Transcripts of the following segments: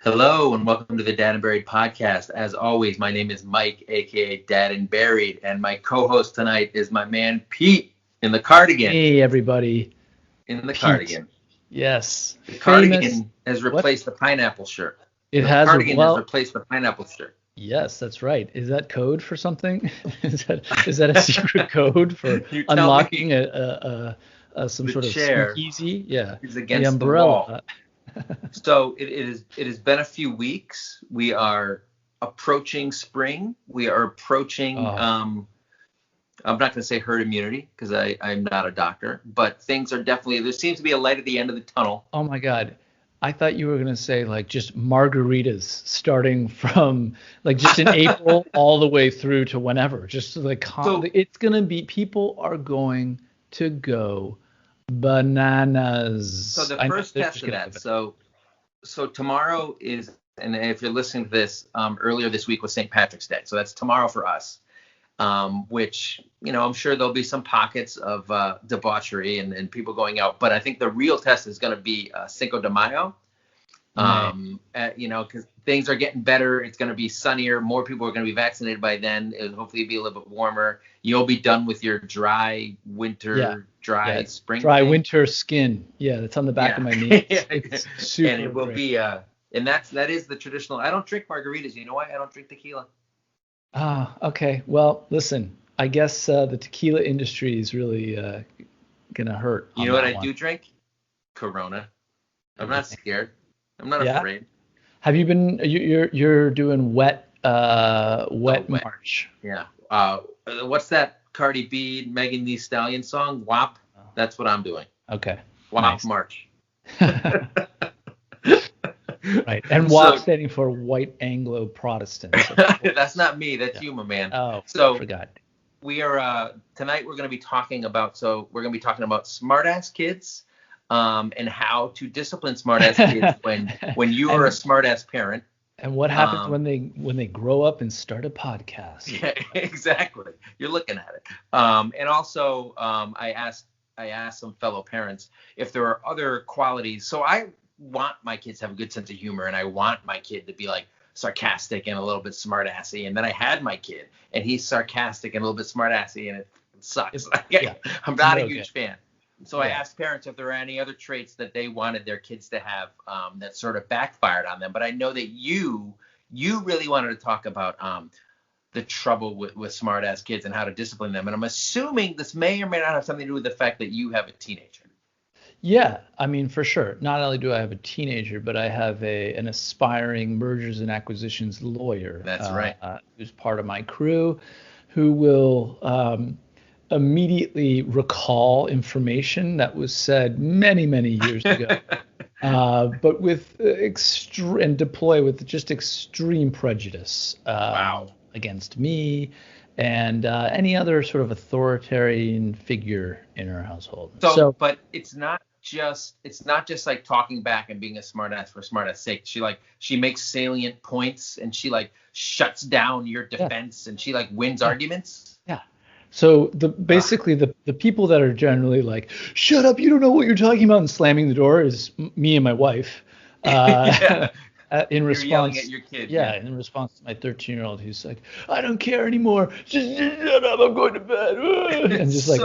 Hello and welcome to the Dad and Buried podcast. As always, my name is Mike, aka Dad and Buried, and my co-host tonight is my man Pete in the cardigan. Hey, everybody. In the Pete. cardigan. Yes. The Famous. cardigan has replaced the pineapple shirt. It the has. cardigan Well, has replaced the pineapple shirt. yes, that's right. Is that code for something? Is that a secret code for You tell unlocking me. some The sort of chair speakeasy? Yeah. is The against the umbrella. wall. So it has been a few weeks. We are approaching spring. We are approaching I'm not going to say herd immunity because I'm not a doctor, but things are definitely, there seems to be a light at the end of the tunnel. Oh my God. I thought you were going to say like just margaritas starting from like just in April all the way through to whenever. Just like So- it's going to be, people are going to go bananas. So the I know first they're test just of gonna that. go So tomorrow is, and if you're listening to this, earlier this week was St. Patrick's Day. So that's tomorrow for us, which, I'm sure there'll be some pockets of debauchery and people going out. But I think the real test is going to be Cinco de Mayo. Because things are getting better. It's going to be sunnier. More people are going to be vaccinated by then. It'll hopefully be a little bit warmer. You'll be done with your dry winter, dry spring. dry thing. winter skin. Yeah, that's on the back of my knee. It's super And it will great. be, and that is the traditional. I don't drink margaritas. You know why? I don't drink tequila. Okay. Well, listen, I guess the tequila industry is really gonna hurt. You on know what that I one. do drink? Corona. I'm not scared. I'm not Yeah? afraid. Have you been? You're doing wet wet. March. Yeah. What's that Cardi B, Megan Thee Stallion song? WAP. That's what I'm doing. Okay. WAP Nice. March. Right. And WAP standing for White Anglo Protestants. That's not me. That's you, my man. Oh, So I forgot. we are tonight. We're going to be talking about. Smartass kids, and how to discipline smartass kids when you are a smartass parent. And what happens when they grow up and start a podcast? Yeah, exactly. You're looking at it. And also, I asked some fellow parents if there are other qualities. So I want my kids to have a good sense of humor, and I want my kid to be like sarcastic and a little bit smartassy. And then I had my kid, and he's sarcastic and a little bit smartassy, and it sucks. I'm not a huge fan. So I asked parents if there were any other traits that they wanted their kids to have that sort of backfired on them. But I know that you really wanted to talk about the trouble with smart-ass kids and how to discipline them. And I'm assuming this may or may not have something to do with the fact that you have a teenager. Yeah, I mean, for sure. Not only do I have a teenager, but I have an aspiring mergers and acquisitions lawyer. That's right. Who's part of my crew, who will immediately recall information that was said many, many years ago, but with and deploy with just extreme prejudice against me and any other sort of authoritarian figure in our household. So, but it's not just like talking back and being a smartass for smartass sake. She makes salient points, and she like shuts down your defense, and she like wins arguments. Yeah. So basically the people that are generally like, shut up, you don't know what you're talking about, and slamming the door is me and my wife. In response, yelling at your kid. Yeah, in response to my 13-year-old who's like, I don't care anymore. Just shut up, I'm going to bed. And just like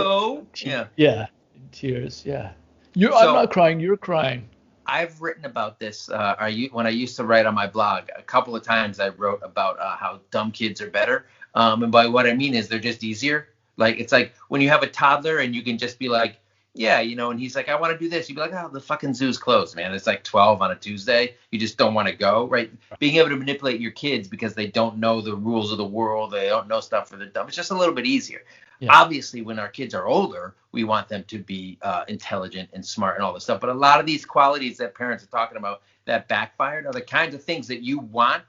tears. Yeah. I'm not crying, you're crying. I've written about this. When I used to write on my blog, a couple of times I wrote about how dumb kids are better. And by what I mean is they're just easier. Like, it's like when you have a toddler and you can just be like, yeah, and he's like, I want to do this. You'd be like, oh, the fucking zoo's closed, man. It's like 12 on a Tuesday. You just don't want to go, right? Being able to manipulate your kids because they don't know the rules of the world. They don't know stuff for the dumb. It's just a little bit easier. Yeah. Obviously, when our kids are older, we want them to be intelligent and smart and all this stuff. But a lot of these qualities that parents are talking about that backfired are the kinds of things that you want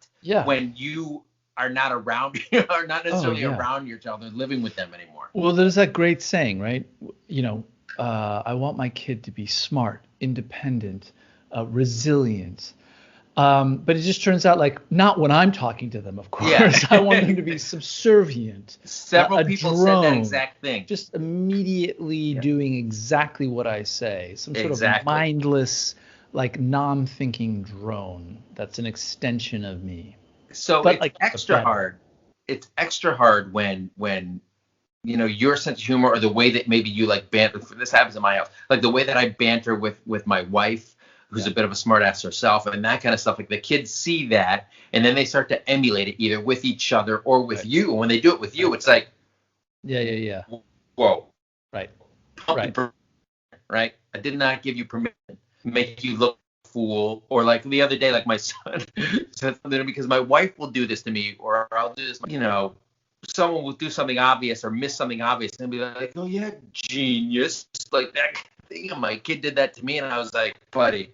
when you are not around, are not necessarily around your child or living with them anymore. Well, there's that great saying, right? I want my kid to be smart, independent, resilient. But it just turns out like not when I'm talking to them, of course. Yeah. I want them to be subservient. Several people said that exact thing. Just immediately doing exactly what I say. Some sort of mindless, like non-thinking drone that's an extension of me. So But it's like the extra better. hard. It's extra hard when your sense of humor or the way that maybe you like banter. This happens in my house, like the way that I banter with my wife, who's Yeah. a bit of a smartass herself, and that kind of stuff. Like the kids see that, and then they start to emulate it either with each other or with Right. you. And when they do it with you, Right. it's like, Yeah. whoa, Right. pump and Right. prune, right? I did not give you permission to make you look a fool. Or like the other day, like my son said something to me because my wife will do this to me, or I'll do this, someone will do something obvious or miss something obvious and be like, oh yeah, genius, like that kind of thing. And my kid did that to me, and I was like, buddy,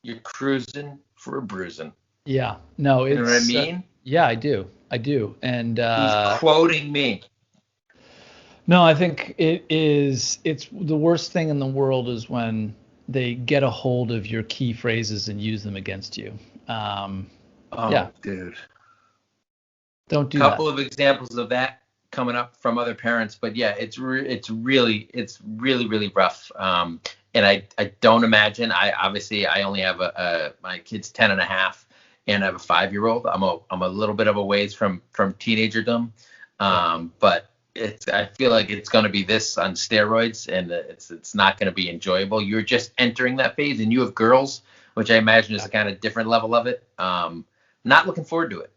you're cruising for a bruising. Yeah. No, You know what I it's mean? yeah, I do. And He's quoting me. no, I think it's the worst thing in the world is when they get a hold of your key phrases and use them against you. Oh, Yeah, dude. don't do that. Couple of examples of that coming up from other parents, but yeah, it's really rough. And I don't imagine. I only have my kid's 10 and a half, and I have a 5-year-old. I'm a little bit of a ways from teenagerdom, but I feel like it's going to be this on steroids, and it's not going to be enjoyable. You're just entering that phase, and you have girls, which I imagine is a kind of different level of it. Not looking forward to it.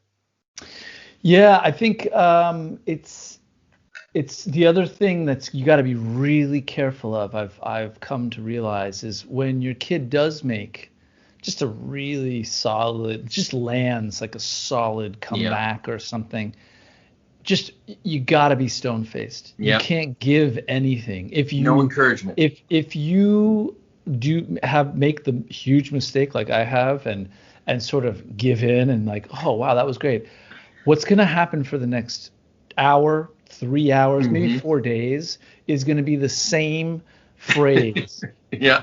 Yeah, I think it's the other thing that's you got to be really careful of. I've come to realize is when your kid does make just a really solid, just lands like a solid comeback or something. Just you got to be stone faced. You can't give anything. No encouragement. If you make the huge mistake like I have and sort of give in and like, oh wow, that was great. What's going to happen for the next hour, 3 hours, maybe 4 days is going to be the same phrase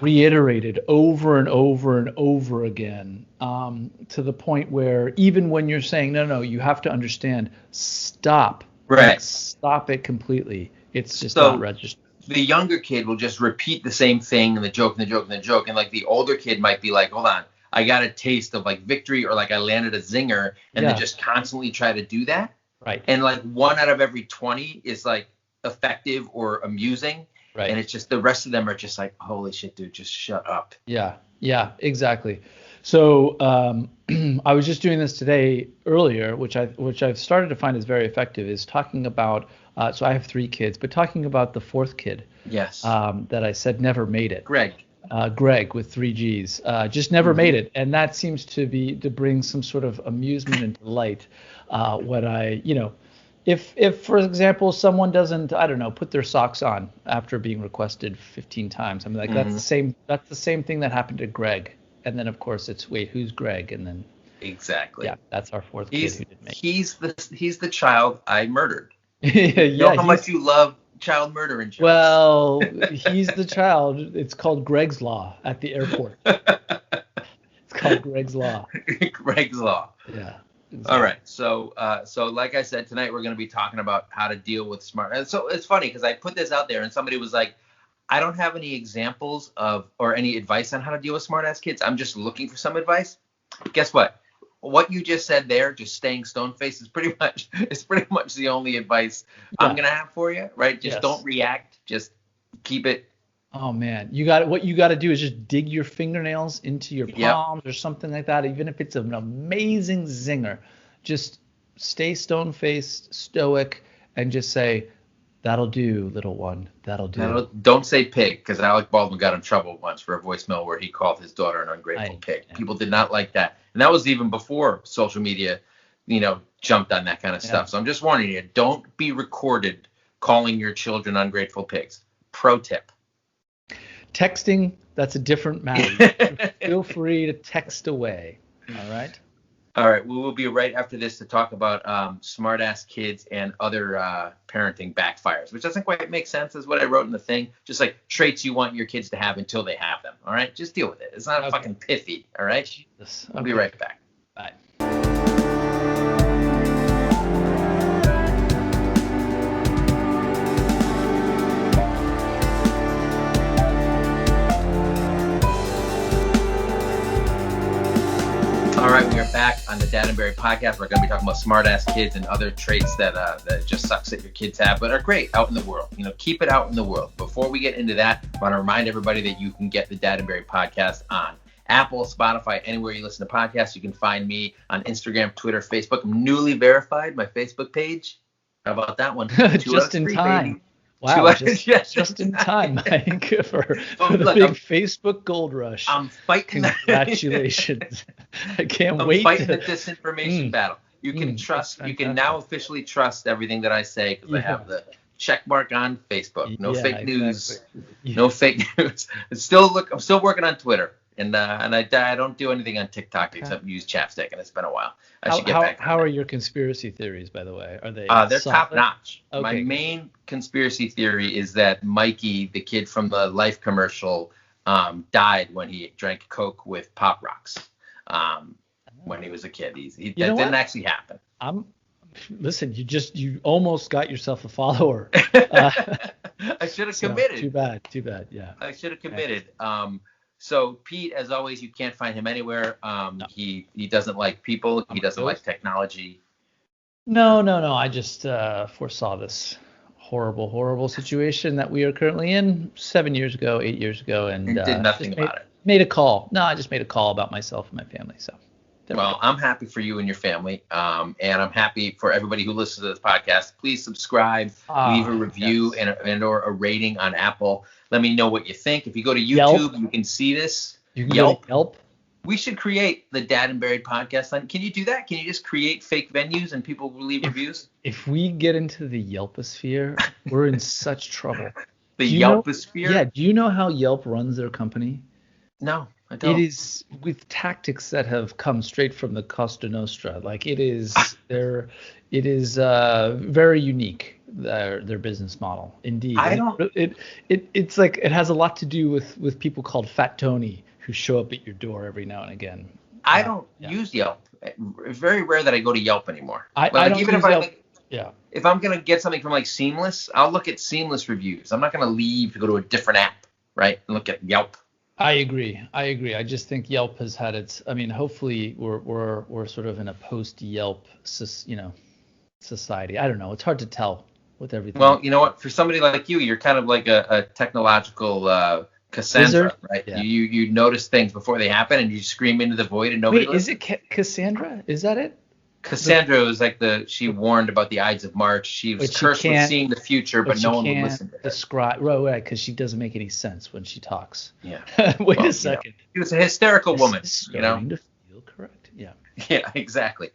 reiterated over and over and over again, to the point where even when you're saying, no, you have to understand, stop. Right. Like, stop it completely. It's just not registered. The younger kid will just repeat the same thing and the joke and the joke and the joke. And like the older kid might be like, hold on, I got a taste of like victory, or like I landed a zinger, and they just constantly try to do that. Right. And like 1 out of every 20 is like effective or amusing. Right. And it's just the rest of them are just like, holy shit, dude, just shut up. Yeah, exactly. So I was just doing this today earlier, which I've started to find is very effective, is talking about, so I have 3 kids, but talking about the 4th kid. Yes. That I said never made it. Greg with 3 G's, just never made it. And that seems to bring some sort of amusement and delight when I, if for example, someone doesn't, I don't know, put their socks on after being requested 15 times, I mean, like that's the same thing that happened to Greg. And then of course it's, wait, who's Greg? And then exactly. Yeah, that's our 4th kid who didn't make it. He's the child I murdered. You know how much you love child murder insurance. Well, he's the child. It's called Greg's Law at the airport. It's called Greg's Law. Greg's Law. Yeah. Exactly. All right. So like I said, tonight we're going to be talking about how to deal with smart. And so it's funny because I put this out there and somebody was like, I don't have any examples or any advice on how to deal with smart ass kids. I'm just looking for some advice. Guess what? What you just said there, just staying stone faced, is pretty much the only advice I'm gonna have for you, right? Just don't react. Just keep it. Oh man, what you got to do is just dig your fingernails into your palms or something like that. Even if it's an amazing zinger, just stay stone faced, stoic, and just say, "That'll do, little one. That'll do." Don't say pig, because Alec Baldwin got in trouble once for a voicemail where he called his daughter an ungrateful pig. Yeah. People did not like that. And that was even before social media, jumped on that kind of stuff. So I'm just warning you, don't be recorded calling your children ungrateful pigs. Pro tip. Texting, that's a different matter. Feel free to text away. All right? All right, we will be right after this to talk about smart-ass kids and other parenting backfires, which doesn't quite make sense as what I wrote in the thing. Just like traits you want your kids to have until they have them, all right? Just deal with it. It's not fucking pithy, all right? Jesus. We'll be right back. Bye. we are back on the Dad and Barry podcast. We're going to be talking about smart-ass kids and other traits that just sucks that your kids have, but are great out in the world. Keep it out in the world. Before we get into that, I want to remind everybody that you can get the Dad and Barry podcast on Apple, Spotify, anywhere you listen to podcasts. You can find me on Instagram, Twitter, Facebook. I'm newly verified, my Facebook page. How about that one? Just in time. Baby. Wow, just in time, Mike, for the big Facebook gold rush. I'm fighting. Congratulations. I can't wait. I'm fighting the disinformation battle. You can trust. You can now officially trust everything that I say because I have the check mark on Facebook. No fake news. No fake news. I'm still working on Twitter. And I don't do anything on TikTok except use chapstick, and it's been a while. I should get back. How are your conspiracy theories, by the way? Are they? They're top notch. Okay. My main conspiracy theory is that Mikey, the kid from the Life commercial, died when he drank Coke with Pop Rocks. When he was a kid, that didn't actually happen. Listen, you almost got yourself a follower. I should have committed. Too bad. Yeah. I should have committed. So Pete, as always, you can't find him anywhere. No. He doesn't like people. He doesn't like technology. No. I just foresaw this horrible situation that we are currently in 8 years ago, and did nothing about it. Made a call. No, I just made a call about myself and my family. So. Well, I'm happy for you and your family, and I'm happy for everybody who listens to this podcast. Please subscribe, leave a review and or a rating on Apple. Let me know what you think. If you go to YouTube, you can see this. You can Yelp. We should create the Dad and Barry podcast. Can you do that? Can you just create fake venues and people will leave reviews? If we get into the Yelposphere, we're in such trouble. The Yelposphere? Yeah. Do you know how Yelp runs their company? No. I don't. It is with tactics that have come straight from the Costa Nostra. Like it is very unique, their business model. Indeed. It's like it has a lot to do with people called Fat Tony who show up at your door every now and again. I don't use Yelp. It's very rare that I go to Yelp anymore. I don't use Yelp. If I'm gonna get something from like Seamless, I'll look at Seamless reviews. I'm not gonna leave to go to a different app, right? And look at Yelp. I agree. I just think Yelp has had its. I mean, hopefully we're sort of in a post-Yelp, society. I don't know. It's hard to tell with everything. Well, you know what? For somebody like you, you're kind of like a technological Cassandra, right? Yeah. You notice things before they happen, and you scream into the void, and nobody. Wait, listens. Is it Cassandra? Is that it? Cassandra was like she warned about the Ides of March. She was cursed with seeing the future, but no one would listen to her. Describe, right, because she doesn't make any sense when she talks. Yeah. Wait a second. She was a hysterical woman. Starting to feel correct. Yeah. Yeah, exactly.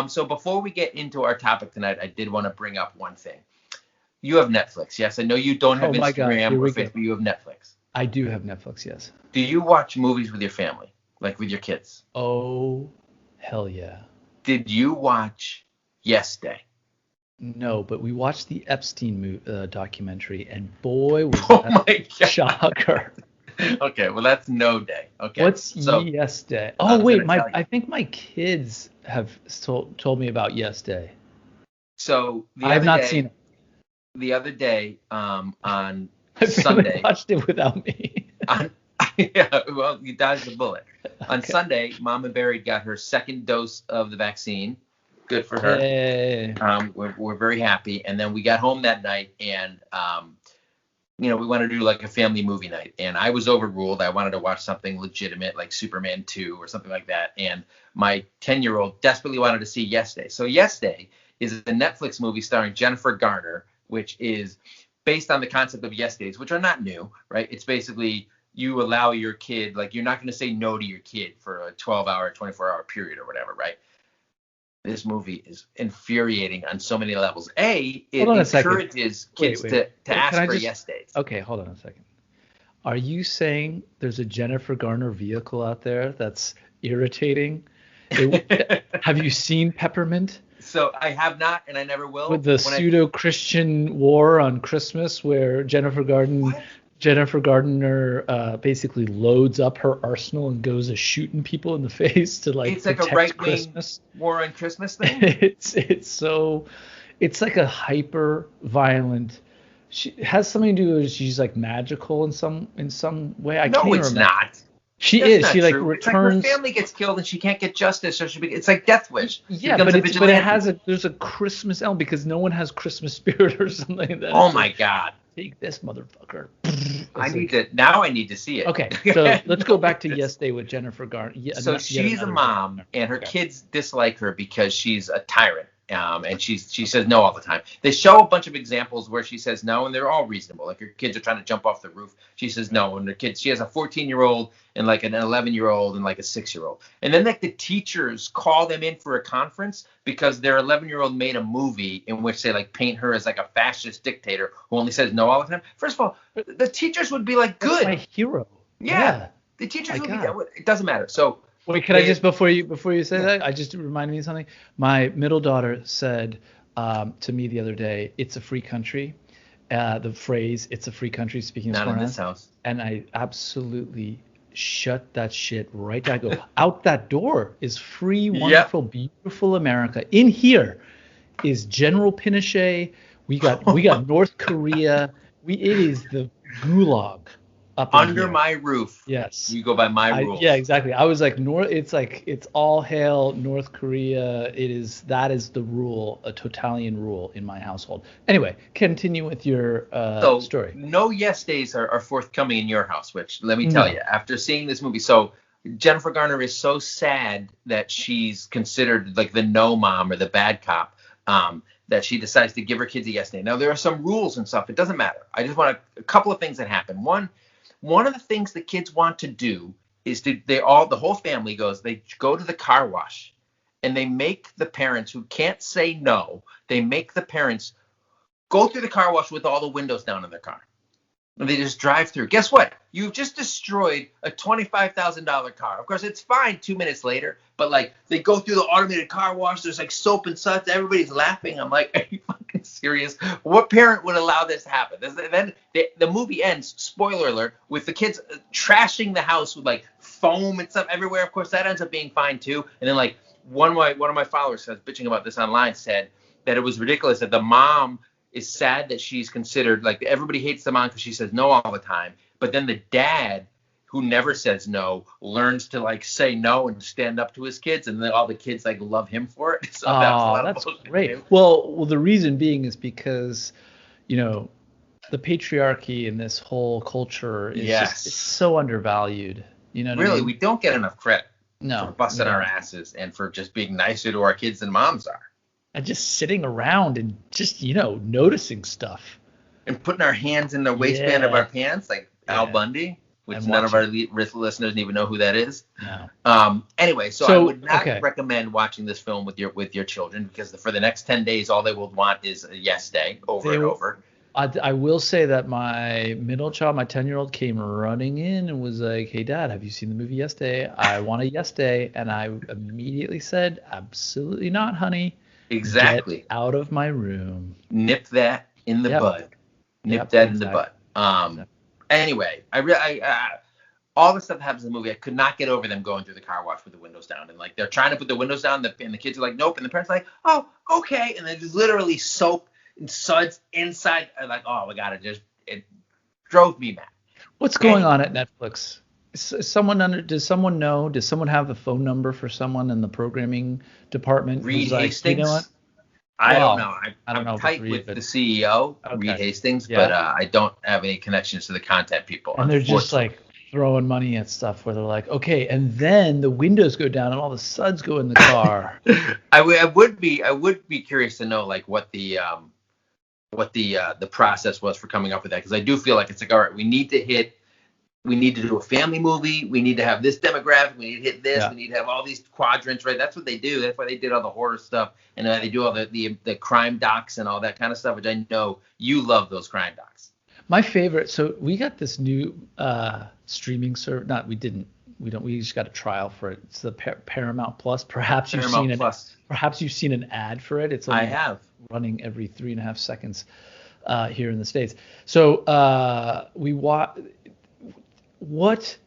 So before we get into our topic tonight, I did want to bring up one thing. You have Netflix, yes? I know you don't have Instagram or Facebook. You have Netflix. I do have Netflix, yes. Do you watch movies with your family, like with your kids? Oh, hell yeah. Did you watch Yes Day? No, but we watched the Epstein documentary, and boy, was that a shocker. Okay, well, that's No Day. Okay. What's Yes Day? Oh, wait, I think my kids have told me about Yes Day. So I have not seen it. The other day, on Sunday. Watched it without me. Yeah, well, you dodged the bullet. On Sunday, Mama Barry got her second dose of the vaccine. Good for her. Hey. We're very happy. And then we got home that night, and we wanted to do like a family movie night. And I was overruled. I wanted to watch something legitimate like Superman 2 or something like that. And my 10-year-old desperately wanted to see Yes Day. So Yes Day is a Netflix movie starring Jennifer Garner, which is based on the concept of Yes Days, which are not new, right? It's basically you allow your kid, like you're not going to say no to your kid for a 12-hour, 24-hour period or whatever, right? This movie is infuriating on so many levels. It encourages kids to ask for Yes Days. Okay, hold on a second. Are you saying there's a Jennifer Garner vehicle out there that's irritating? Have you seen Peppermint? So I have not, and I never will. With the pseudo-Christian war on Christmas, where Jennifer Gardner basically loads up her arsenal and goes a shooting people in the face to it's like a right-wing war on Christmas thing. It's like a hyper violent. She has something to do with she's like magical in some way. I can't remember. No, it's not. She That's is. not She like true. It's like her returns. family gets killed and she can't get justice, so it's like Death Wish. She Yeah, becomes but a it vigilante. has there's a Christmas element because no one has Christmas spirit or something. Then Oh it's my like, God. take this motherfucker. I It's need like, to see it. okay, so let's go No, back to Yes Day with Jennifer Garner. so Yet she's a another mom, Jennifer. and her Okay. kids dislike her because she's a tyrant. And she says no all the time. They show a bunch of examples where she says no, and they're all reasonable. Like her kids are trying to jump off the roof, she says no. And her kids, she has a 14-year-old and like an 11-year-old and like a 6-year-old. And then like the teachers call them in for a conference because their 11-year-old made a movie in which they like paint her as like a fascist dictator who only says no all the time. First of all, the teachers would be like, That's good, my hero. yeah. The teachers My would God. be. It doesn't matter. So Wait, can I just before you say Yeah. that, I just reminded me of something. My middle daughter said to me the other day, "It's a free country." The phrase "It's a free country," speaking of not in swearing, this house. and I absolutely shut that shit right down. I go out that door is free, wonderful, beautiful America. In here is General Pinochet. We got North Korea. It is the gulag up in Under here. my roof. Yes. You go by my rules. Yeah, exactly. I was like it's all hail North Korea. That is the rule, a totalitarian rule in my household. Anyway, continue with your story. No yes days are forthcoming in your house, which let me tell you, after seeing this movie, so Jennifer Garner is so sad that she's considered like the no mom or the bad cop, that she decides to give her kids a yes day. Now there are some rules and stuff. It doesn't matter. I just want a couple of things that happen. One of the things the kids want to do is the whole family they go to the car wash and they make the parents who can't say no, they make the parents go through the car wash with all the windows down in their car. And they just drive through. Guess what? You've just destroyed a $25,000 car. Of course, it's fine 2 minutes later, but like they go through the automated car wash. There's like soap and suds. Everybody's laughing. I'm like, are you fucking serious? What parent would allow this to happen? Then the movie ends, spoiler alert, with the kids trashing the house with like foam and stuff everywhere. Of course, that ends up being fine too. And then like one of my followers says, bitching about this online, said that it was ridiculous that the mom is sad that she's considered, like, everybody hates the mom because she says no all the time, but then the dad, who never says no, learns to like say no and stand up to his kids, and then all the kids like love him for it. So that's great. Well, the reason being is because, the patriarchy in this whole culture is just, it's so undervalued. You know what I mean? We don't get enough credit for busting our asses and for just being nicer to our kids than moms are. And just sitting around and just, noticing stuff. And putting our hands in the waistband of our pants, like Al Bundy, which none of our listeners even know who that is. No. Anyway, so I would not recommend watching this film with your children, because for the next 10 days, all they will want is a yes day over and over. I will say that my middle child, my 10-year-old, came running in and was like, "Hey, Dad, have you seen the movie Yes Day? I want a yes day." And I immediately said, "Absolutely not, honey. Exactly. Get out of my room." Nip that in the bud. Nip that in the bud. Anyway, all the stuff that happens in the movie, I could not get over them going through the car wash with the windows down, and like they're trying to put the windows down, and the kids are like, "Nope," and the parents are like, "Oh, okay," and then there's literally soap and suds inside. I'm like, "Oh my God!" It drove me mad. What's going on at Netflix? Does someone know? Does someone have the phone number for someone in the programming department? Reed Hastings. Like, you know what? I don't know. I'm tight with the CEO, Reed Hastings, but I don't have any connections to the content people. And they're just like throwing money at stuff where they're like, okay, and then the windows go down and all the suds go in the car. I would be curious to know like what the process was for coming up with that, because I do feel like it's like, all right, we need to do a family movie. We need to have this demographic. We need to hit this. Yeah. We need to have all these quadrants, right? That's what they do. That's why they did all the horror stuff, and they do all the crime docs and all that kind of stuff, which I know you love those crime docs. My favorite. So we got this new streaming service. We didn't. We just got a trial for it. It's the Paramount Plus. Perhaps you've seen an ad for it. It's only running every 3.5 seconds here in the States. So we watch. What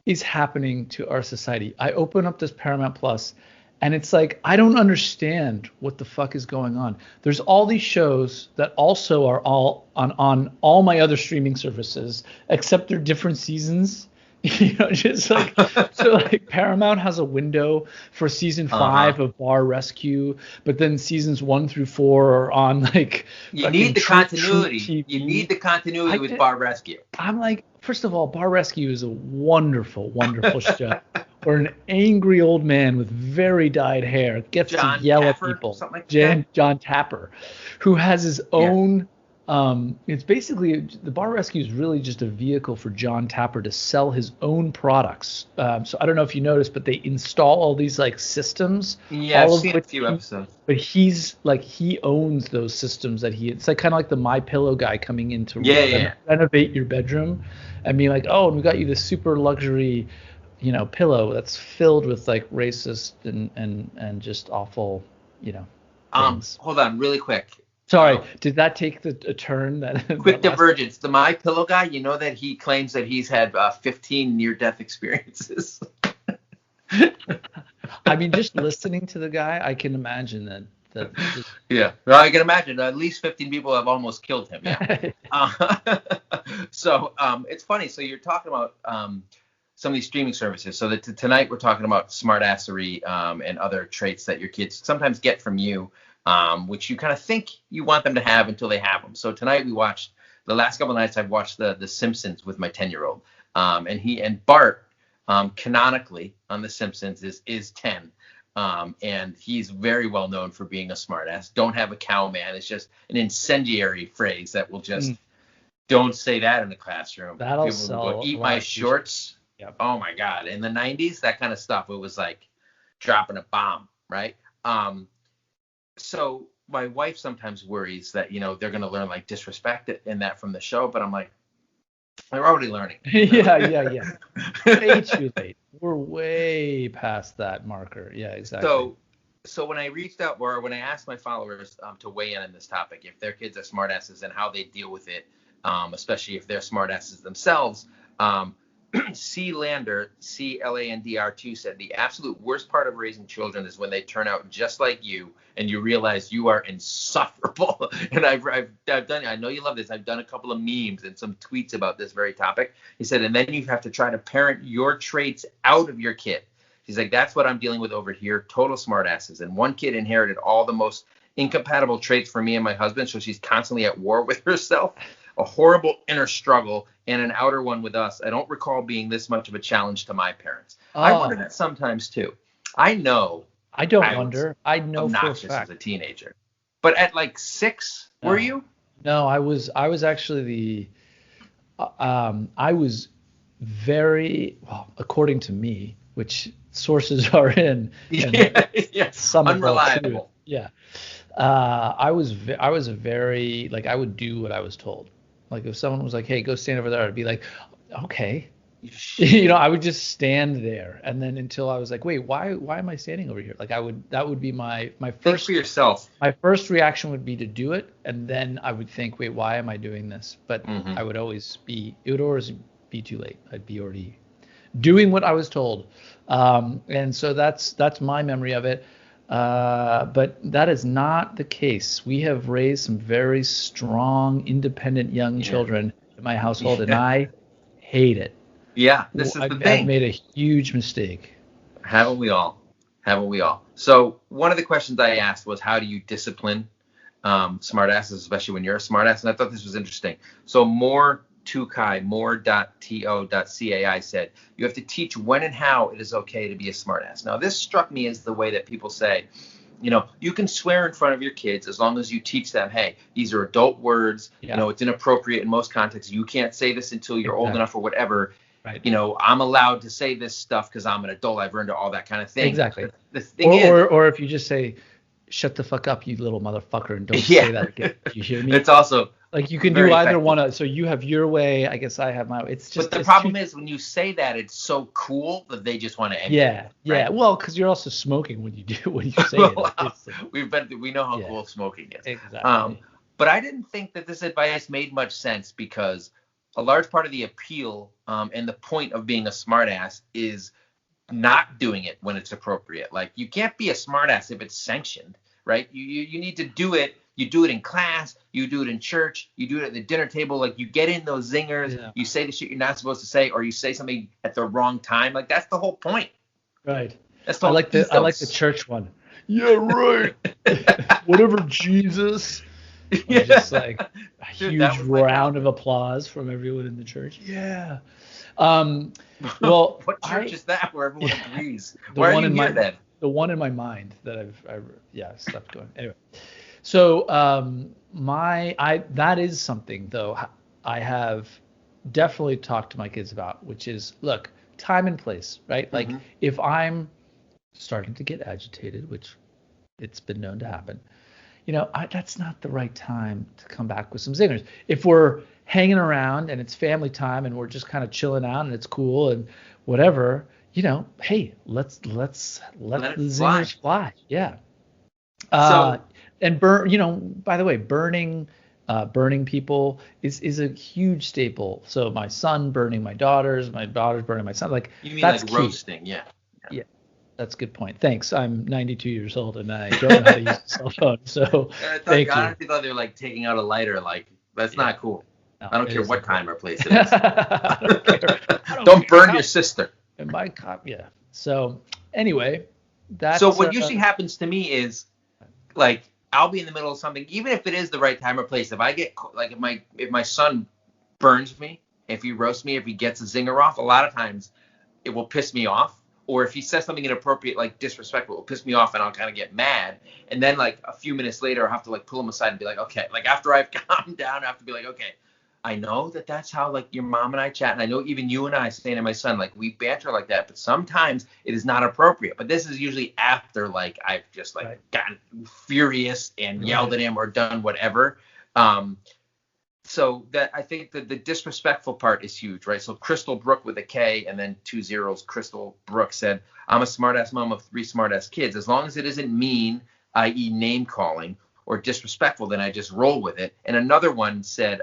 is happening to our society? I open up this Paramount Plus, and it's like, I don't understand what the fuck is going on. There's all these shows that also are all on all my other streaming services, except they're different seasons. Just like so like Paramount has a window for season Uh-huh. 5 of Bar Rescue, but then seasons 1 through 4 are on like You fucking need the True continuity. You need TV. the continuity I with just, Bar Rescue. I'm like, first of all, Bar Rescue is a wonderful, wonderful show where an angry old man with very dyed hair gets to John yell at Taffer, people. something like that. John Tapper, who has his Yeah. own. It's basically the Bar Rescue is really just a vehicle for John Tapper to sell his own products. So I don't know if you noticed, but they install all these like systems, Yeah, I've all of seen a which few episodes. but he's like he owns those systems that it's like kind of like the My Pillow guy coming in to Yeah, yeah, renovate your bedroom and being like, oh, and we got you this super luxury, pillow that's filled with like racist and just awful, things. Hold on, really quick. Sorry, Um, did that take a turn that quick that last? divergence. The My Pillow guy, you know that he claims that he's had 15 near-death experiences. I mean, just listening to the guy, I can imagine that just Yeah, well, I can imagine at least 15 people have almost killed him. Yeah. Uh, so it's funny. So you're talking about some of these streaming services. So that tonight we're talking about smartassery and other traits that your kids sometimes get from you, which you kind of think you want them to have until they have them. So tonight we watched the last couple of nights. I've watched the Simpsons with my 10-year-old, and Bart canonically on the Simpsons is 10. And he's very well known for being a smartass. Don't have a cow, man. It's just an incendiary phrase that will just don't say that in the classroom. that'll People will go sell a eat lot my of t-shirts. shorts. Yep. Oh my God. In the 90s, that kind of stuff, it was like dropping a bomb, right? So my wife sometimes worries that, they're going to learn like disrespect in that from the show, but I'm like, they're already learning. Yeah. Way too late. We're way past that marker. Yeah, exactly. So when I reached out, or when I asked my followers to weigh in on this topic, if their kids are smartasses and how they deal with it, especially if they're smartasses themselves, CLandr 2 said the absolute worst part of raising children is when they turn out just like you and you realize you are insufferable. And I've done, I know you love this. I've done a couple of memes and some tweets about this very topic. He said, and then you have to try to parent your traits out of your kid. He's like, that's what I'm dealing with over here. Total smartasses. And one kid inherited all the most incompatible traits from me and my husband. So she's constantly at war with herself, a horrible inner struggle, and an outer one with us. I don't recall being this much of a challenge to my parents. I wonder Oh, that sometimes too. I know I don't I was wonder. I know for a obnoxious as fact. a teenager. But at like 6, were No, you? no, I was actually I was very well, according to me, which sources are in, and Yeah, yeah. some of well too. Unreliable. Yeah. I was a very like I would do what I was told. Like if someone was like, "Hey, go stand over there," I'd be like, "Okay." I would just stand there, and then until I was like, "Wait, why am I standing over here?" Like that would be my Think for first yourself. reaction would be to do it, and then I would think, "Wait, why am I doing this?" But Hmm. it would always be too late. I'd be already doing what I was told. And so that's my memory of it. But that is not the case. We have raised some very strong, independent young Yeah. children in my household, and Yeah. I hate it. Yeah. This is the I've thing. made a huge mistake. Haven't we all? Haven't we all? So one of the questions I asked was, how do you discipline smartasses, especially when you're a smartass? And I thought this was interesting. So more.to.cai said, you have to teach when and how it is okay to be a smartass. Now, this struck me as the way that people say, you can swear in front of your kids as long as you teach them, hey, these are adult words. Yeah, It's inappropriate in most contexts. You can't say this until you're old exactly. enough or whatever. Right. I'm allowed to say this stuff because I'm an adult. I've earned all that kind of thing. Exactly. The thing Or, is, or if you just say, "Shut the fuck up, you little motherfucker," and don't yeah, say that again. Do you hear me? it's also Like you can do very either effective. one. So you have your way. I guess I have my way. But the It's too. problem is when you say that, it's so cool that they just want to emulate Yeah, it, yeah. right? Well, because you're also smoking when you do when you say it. It's like, We know how yeah, cool smoking is. Um, exactly. but I didn't think that this advice made much sense because a large part of the appeal and the point of being a smartass is not doing it when it's appropriate. Like you can't be a smartass if it's sanctioned, right? You need to do it. You do it in class, you do it in church, you do it at the dinner table. Like, you get in those zingers, Yeah. you say the shit you're not supposed to say, or you say something at the wrong time. Like, that's the whole point. Right. That's the I whole like the ethos. church one. Yeah, right. Whatever, Jesus. Yeah. Just like a Dude, that huge was my round of childhood. applause from everyone in the church. Yeah. Well, What church is that where everyone yeah, agrees? the Why are one you in here my then? the one in my mind that I stopped going. Anyway, so that is something though I have definitely talked to my kids about, which is, look, time and place, right? Like, Hmm. if I'm starting to get agitated, which it's been known to happen, that's not the right time to come back with some zingers. If we're hanging around and it's family time and we're just kind of chilling out and it's cool and whatever, hey, let's let Let the it fly. zingers fly. Yeah. Uh, So, and by the way, burning people is a huge staple. So my son burning my daughters burning my son, like, you mean that's like key. roasting? Yeah. Yeah, that's a good point. Thanks. I'm 92 years old and I don't know how to use a cell phone. So And thank I you. honestly thought they were like taking out a lighter. Like, that's Yeah. not cool. No, I don't it care is what important. time or place it is. I don't care. I don't Don't care burn your how. sister. In my cop, yeah. So anyway, So that's what usually happens to me is, like, I'll be in the middle of something, even if it is the right time or place. If I get like, if my son burns me, if he roasts me, if he gets a zinger off, a lot of times it will piss me off. Or if he says something inappropriate, like disrespectful, it will piss me off, and I'll kind of get mad. And then, like, a few minutes later, I'll have to like pull him aside and be like, okay, like, after I've calmed down, I have to be like, okay, I know that that's how, like, your mom and I chat, and I know even you and I, saying to my son, like, we banter like that, but sometimes it is not appropriate. But this is usually after, like, I've just like right. gotten furious and yelled Right. at him or done whatever. Um, so that, I think that the disrespectful part is huge, right? So Crystal Brook with a K and then 2 zeros, Crystal Brook said, I'm a smartass mom of 3 smartass kids. As long as it isn't mean, i.e. name calling, or disrespectful, then I just roll with it. And another one said,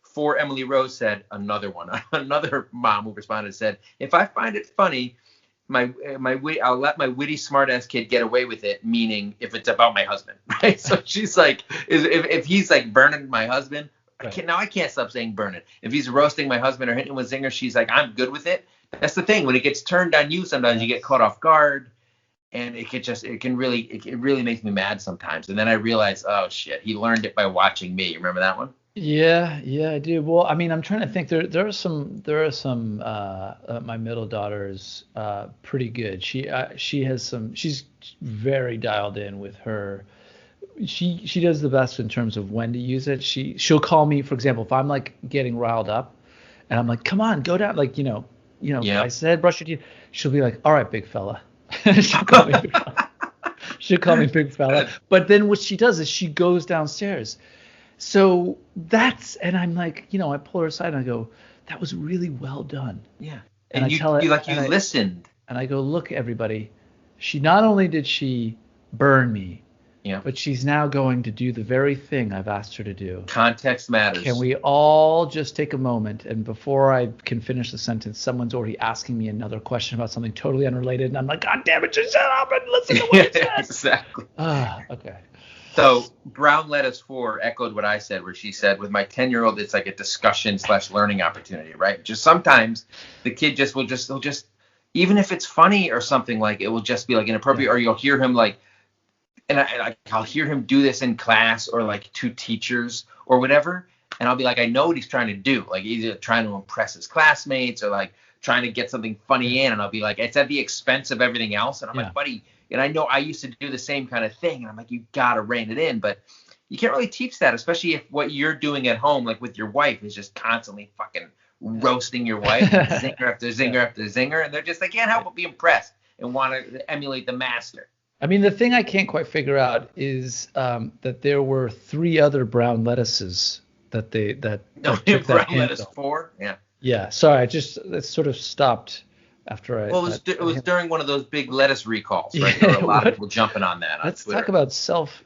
for Emily Rose said, another one, another mom who responded said, if I find it funny, I'll let my witty smartass kid get away with it, meaning if it's about my husband, right? So she's like, if he's like burning my husband, Right. I can't stop saying burn it. If he's roasting my husband or hitting him with zinger, she's like, I'm good with it. That's the thing. When it gets turned on you, sometimes you get Yes. caught off guard, and it really makes me mad sometimes. And then I realize, oh shit, he learned it by watching me. You remember that one? Yeah, yeah, I do. Well, I mean, I'm trying to think. There are some. My middle daughter is pretty good. She has some. She's very dialed in with her. She does the best in terms of when to use it. She'll call me, for example, if I'm like getting riled up, and I'm like, come on, go down. Like, I Yeah. said brush your teeth. She'll be like, all right, big fella. She'll call me big fella. She'll call me big fella. But then what she does is she goes downstairs. So and I'm like, I pull her aside and I go, that was really well done. Yeah. And I And tell it, you listened. and I go, look, everybody, not only did she burn me, Yeah. but she's now going to do the very thing I've asked her to do. Context Can matters. we all just take a moment? And before I can finish the sentence, someone's already asking me another question about something totally unrelated. And I'm like, God damn it, just shut up and listen to what Yeah, it says. exactly. Okay. So Brown Lettuce 4 echoed what I said, where she said, with my 10-year-old, it's like a discussion/learning opportunity, right? Just sometimes the kid he'll just, even if it's funny or something, like, it will just be like inappropriate, Yeah. or you'll hear him like, I'll hear him do this in class, or like to teachers or whatever, and I'll be like, I know what he's trying to do, like either trying to impress his classmates or like trying to get something funny Yeah. in, and I'll be like, it's at the expense of everything else, and I'm Yeah. like, buddy, and I know I used to do the same kind of thing, and I'm like, you gotta rein it in, but you can't really teach that, especially if what you're doing at home, like with your wife, is just constantly fucking roasting your wife, zinger after zinger after zinger, and they can't help but be impressed and want to emulate the master. I mean, the thing I can't quite figure out is that there were 3 other brown lettuces that No, took that Brown Lettuce handle. 4, yeah. Yeah, sorry, it sort of stopped after Well, it was during one of those big lettuce recalls, right? There were a lot of people jumping on that on Let's Twitter. talk about self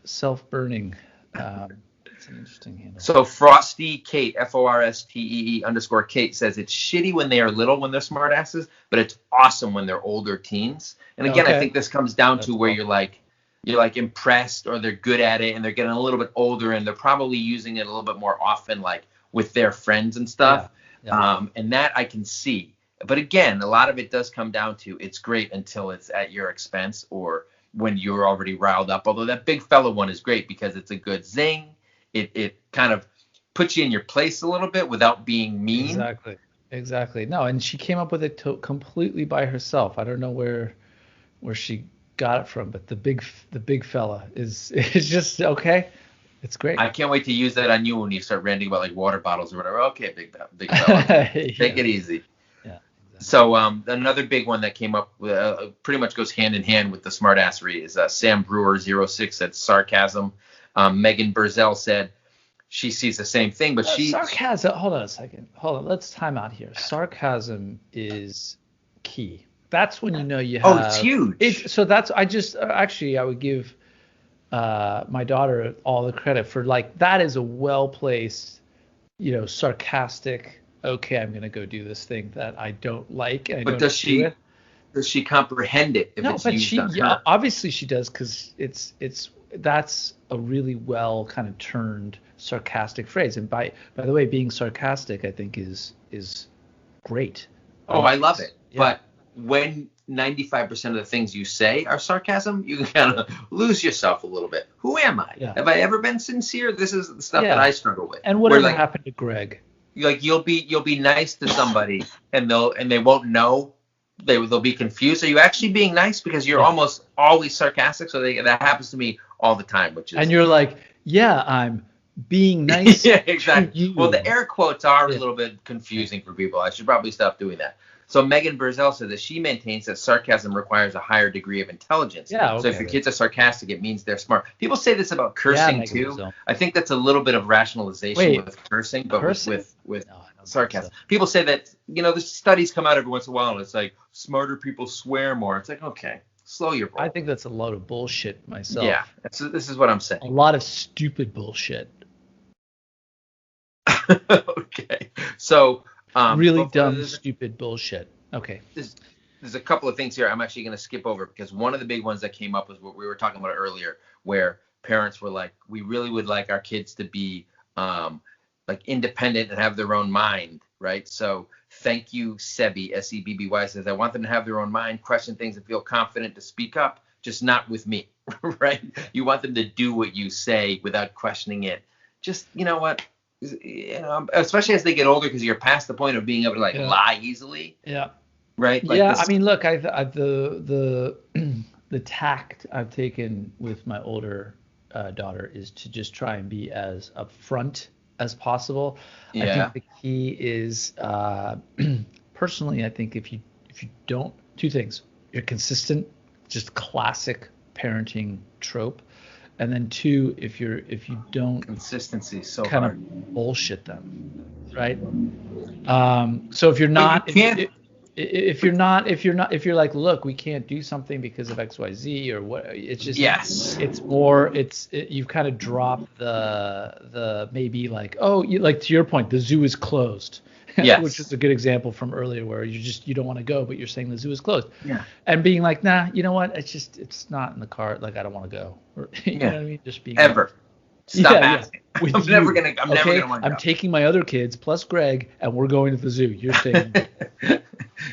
burning. It's an interesting handle. So Frosty Kate, FORSTEE_Kate says, it's shitty when they are little, when they're smartasses, but it's awesome when they're older teens. And again, I Okay. think this comes down That's to where cool. you're like, you're like impressed or they're good at it and they're getting a little bit older and they're probably using it a little bit more often, like with their friends and Yeah. stuff. Yeah. And that I can see. But again, a lot of it does come down to it's great until it's at your expense or when you're already riled up. Although that big fella one is great because it's a good zing. It kind of puts you in your place a little bit without being mean. Exactly. Exactly. No, and she came up with it completely by herself. I don't know where she got it from, but the big fella is just okay. It's great. I can't wait to use that on you when you start ranting about like water bottles or whatever. Okay, big fella, take Yeah. it easy. Yeah. Exactly. So another big one that came up pretty much goes hand in hand with the smartassery is Sam Brewer 06 said sarcasm. Megan Burzell said she sees the same thing, but Sarcasm. Hold on a second. Hold on. Let's time out here. Sarcasm is key. That's when you know you oh, it's have huge. So that's I just actually I would give my daughter all the credit for like that is a well placed, sarcastic. Okay, I'm gonna go do this thing that I don't like and I But don't do it. does she comprehend it if No, it's but used on her? obviously she does because it's that's a really well kind of turned sarcastic phrase. And by the way, being sarcastic I think is great. Oh, I love it. Yeah. But when 95% of the things you say are sarcasm, you can kind of lose yourself a little bit. Who am I? Yeah. Have I ever been sincere? This is the stuff Yeah. that I struggle with. And whatever Where, like, happened to Greg? like you'll be nice to somebody and they won't know. They'll be confused. Are you actually being nice? Because you're Yeah. almost always sarcastic. So that happens to me all the time, which is And you're like, yeah, I'm being nice. yeah, exactly. to you. Well, the air quotes are a Yeah. little bit confusing for people. I should probably stop doing that. So Megan Burzell said that she maintains that sarcasm requires a higher degree of intelligence. Yeah, So if okay. your kids are sarcastic, it means they're smart. People say this about cursing Megan too. Burzell. I think that's a little bit of rationalization Wait, with cursing, but cursing? with No, I don't think sarcasm. so. People say that the studies come out every once in a while, and it's like smarter people swear more. It's like, okay, slow your roll. I think that's a load of bullshit myself. Yeah, this is what I'm A saying. lot of stupid bullshit. Okay, so Really but dumb, there's- stupid bullshit. Okay. there's a couple of things here I'm actually going to skip over because one of the big ones that came up was what we were talking about earlier, where parents were like, we really would like our kids to be like independent and have their own mind, right? So thank you, Sebby, Sebby says, I want them to have their own mind, question things, and feel confident to speak up, just not with me, right? You want them to do what you say without questioning it. Just, you know what? Especially as they get older, because you're past the point of being able to Yeah. lie easily, Yeah. right? Like Yeah. this- I mean, look, I the the tact I've taken with my older daughter is to just try and be as upfront as possible. I Yeah. think the key is personally, I think if you don't, two things, you're consistent, just classic parenting trope, and then two, if you don't consistency is so kind hard. of bullshit them, right? So if you're But not, you can't- if you're like, look, we can't do something because of XYZ or what, it's just, Yes. it's more, you've kind of dropped the maybe like, oh, like to your point, the zoo is closed. Yes. Which is a good example from earlier where you don't want to go, but you're saying the zoo is closed. Yeah. And being like, nah, you know what? It's not in the car. Like, I don't want to go. Or, you know what I mean? Just being Ever. Stop Yeah, asking. with I'm you, never gonna want to I'm go. taking my other kids plus Greg, and we're going to the zoo. You're staying.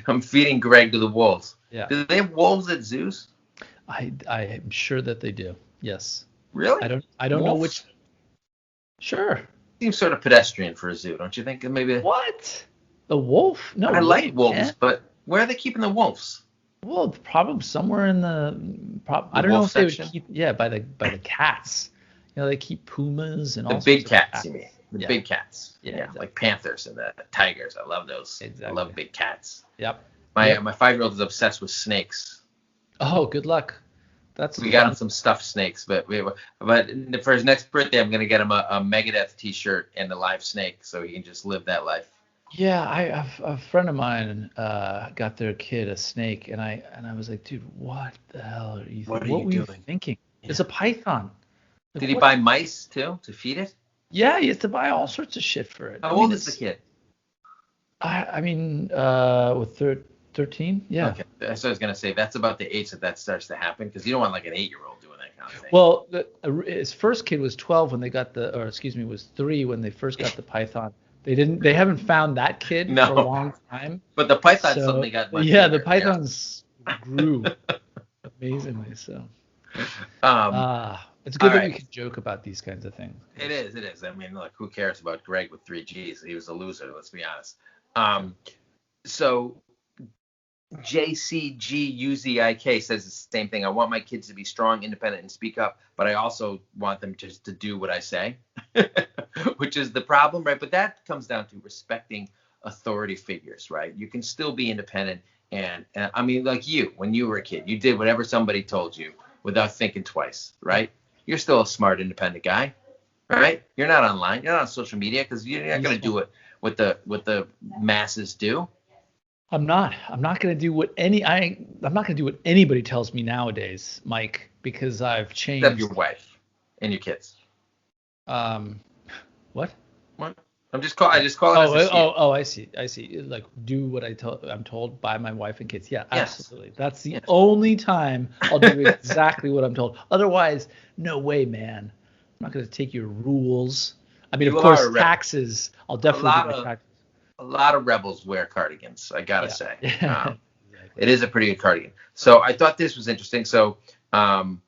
I'm feeding Greg to the wolves. Yeah. Do they have wolves at zoos? I am sure that they do. Yes. Really? I don't know Wolves? which. Sure. Seems sort of pedestrian for a zoo, don't you think? Maybe. What? The wolf? No. I like way, wolves, man. but where are they keeping the wolves? Well, probably somewhere in the. I don't know wolf if they would section? keep. Yeah, by the The cats. They keep pumas and all big sorts of cats, you mean? The Yeah. big cats. Yeah, Yeah, exactly. like panthers and the tigers. I love those. I Exactly. love big cats. Yep. My Yep. my 5-year-old is obsessed with snakes. Oh, good luck. That's We got fun. him some stuffed snakes, but for his next birthday, I'm gonna get him a Megadeth T-shirt and a live snake, so he can just live that life. Yeah, a friend of mine got their kid a snake, and I was like, dude, what the hell are you? What are what you were you doing? thinking? Yeah. It's a python. Like, Did he what- buy mice too to feed it? Yeah, he has to buy all sorts of shit for it. How I mean, old is the it's- kid? I mean, with 13, yeah. Okay, that's what I was gonna say. That's about the age that starts to happen because you don't want like an 8-year-old doing that kind Well, his first kid was 12 when they got was 3 when they first got the Python. They haven't found that kid for a No, long time. but the Python So suddenly got much yeah, the bigger. Pythons grew amazingly. So Um, it's all good that we right. can joke about these kinds of things. It is. It is. I mean, look, who cares about Greg with 3 Gs? He was a loser. Let's be honest. So JCGUZIK says the same thing. I want my kids to be strong, independent, and speak up, but I also want them just to do what I say, which is the problem, right? But that comes down to respecting authority figures, right? You can still be independent. And I mean, like you, when you were a kid, you did whatever somebody told you without thinking twice, right? You're still a smart, independent guy, right? You're not online. You're not on social media because you're not going to do it what the masses do. I'm not going to do what anybody tells me nowadays, Mike, because I've changed. Except your wife and your kids. What? What? I just call it as I see. Like do what I'm told by my wife and kids. Yeah, absolutely. Yes. That's the only time I'll do exactly what I'm told. Otherwise, no way, man. I'm not going to take your rules. I mean, of course, taxes. I'll definitely do my taxes. A lot of rebels wear cardigans, I gotta say. Exactly. It is a pretty good cardigan. So I thought this was interesting. So Kara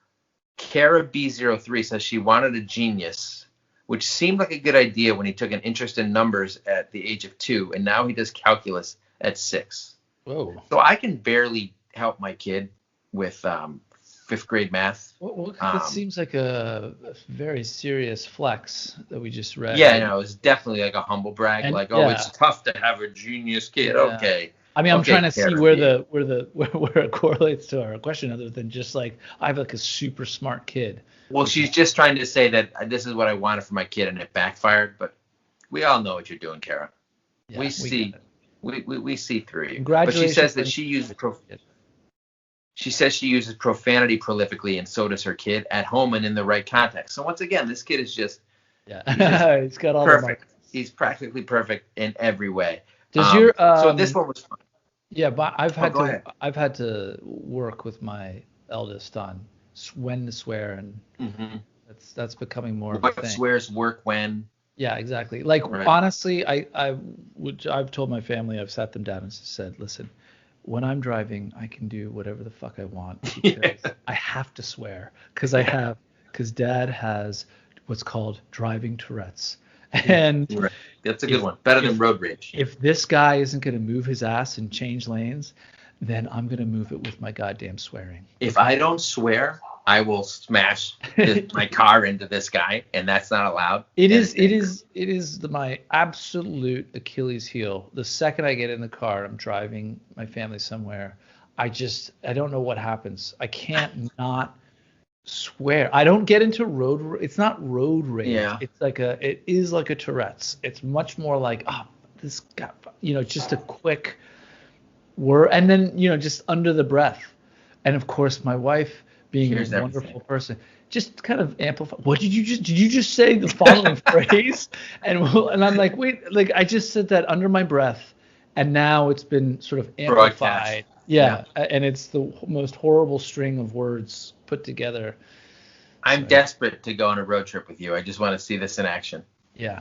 B03 says she wanted a genius, which seemed like a good idea when he took an interest in numbers at the age of 2, and now he does calculus at 6. Whoa. So I can barely help my kid with 5th grade math. Well, that seems like a very serious flex that we just read. Yeah, no, it's definitely like a humble brag. It's tough to have a genius kid. Yeah. Okay. I mean, I'm trying to see where it correlates to our question, other than just like I have like a super smart kid. Well, she's just trying to say that this is what I wanted for my kid, and it backfired. But we all know what you're doing, Kara. Yeah, we see through you. Congratulations. But she says that she uses profanity prolifically, and so does her kid at home and in the right context. So once again, this kid is just he's got all perfect. He's practically perfect in every way. Does your so this one was fun. Yeah, but I've had to work with my eldest on when to swear, and that's becoming more of a thing. What swears work when? Yeah, exactly. Like honestly, I've told my family, I've sat them down and said, listen, when I'm driving, I can do whatever the fuck I want because I have to swear because Dad has what's called driving Tourette's. And that's a good one. Better than road rage. If this guy isn't going to move his ass and change lanes, then I'm going to move it with my goddamn swearing. If I don't swear, I will smash my car into this guy, and that's not allowed. It is my absolute Achilles heel. The second I get in the car, I'm driving my family somewhere, I don't know what happens. I can't not swear. I don't get into it's not road rage. Yeah. It is like a Tourette's. It's much more like, this guy, just a quick word, and then, just under the breath. And of course, my wife, being a wonderful person, just kind of amplify. Did you just say the following phrase? And I'm like, wait, like I just said that under my breath, and now it's been sort of amplified. Yeah, and it's the most horrible string of words put together. I'm desperate to go on a road trip with you. I just want to see this in action. Yeah,